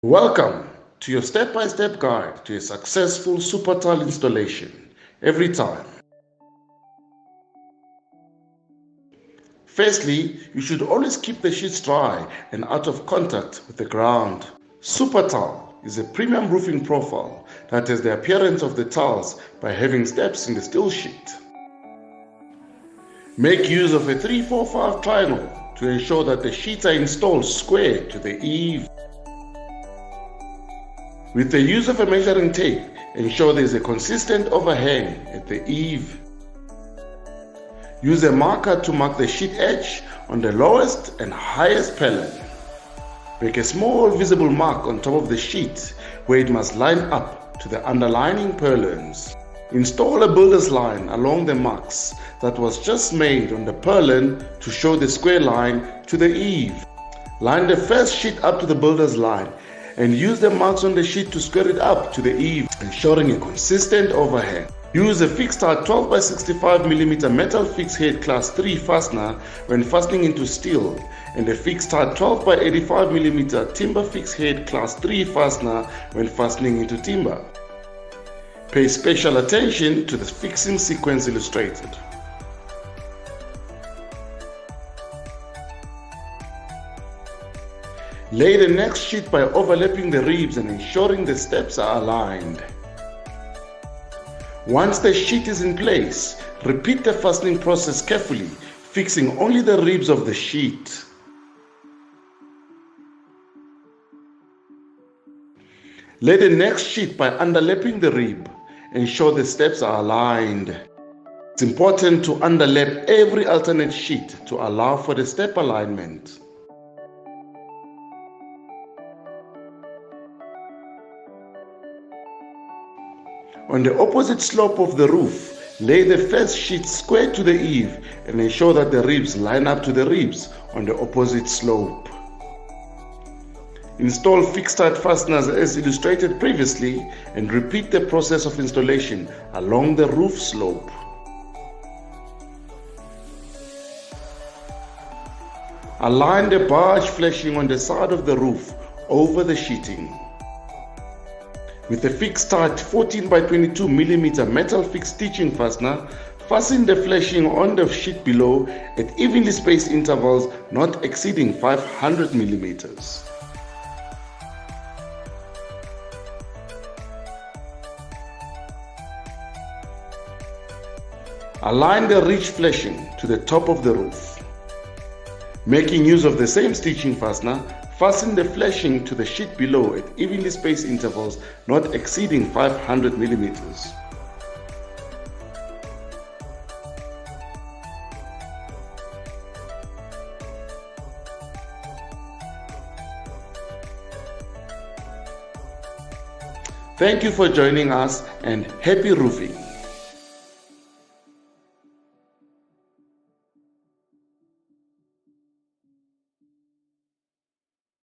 Welcome to your step-by-step guide to a successful Supa-Tile installation every time. Firstly, you should always keep the sheets dry and out of contact with the ground. Supa-Tile is a premium roofing profile that has the appearance of the tiles by having steps in the steel sheet. Make use of a 3-4-5 triangle to ensure that the sheets are installed square to the eave. With the use of a measuring tape, ensure there is a consistent overhang at the eave. Use a marker to mark the sheet edge on the lowest and highest purlin. Make a small visible mark on top of the sheet where it must line up to the underlying purlins. Install a builder's line along the marks that was just made on the purlin to show the square line to the eave. Line the first sheet up to the builder's line and use the marks on the sheet to square it up to the eave, ensuring a consistent overhang. Use a fixed star 12 by 65 mm metal fixed head class 3 fastener when fastening into steel, and a fixed star 12 by 85 mm timber fixed head class 3 fastener when fastening into timber. Pay special attention to the fixing sequence illustrated. Lay the next sheet by overlapping the ribs and ensuring the steps are aligned. Once the sheet is in place, repeat the fastening process carefully, fixing only the ribs of the sheet. Lay the next sheet by underlapping the rib. Ensure the steps are aligned. It's important to underlap every alternate sheet to allow for the step alignment. On the opposite slope of the roof, lay the first sheet square to the eave and ensure that the ribs line up to the ribs on the opposite slope. Install fixed stud fasteners as illustrated previously and repeat the process of installation along the roof slope. Align the barge flashing on the side of the roof over the sheeting. With a fixed stud 14 by 22 mm metal fixed stitching fastener, fasten the flashing on the sheet below at evenly spaced intervals not exceeding 500 mm. Align the ridge flashing to the top of the roof. Making use of the same stitching fastener, fasten the flashing to the sheet below at evenly spaced intervals not exceeding 500 mm. Thank you for joining us and happy roofing.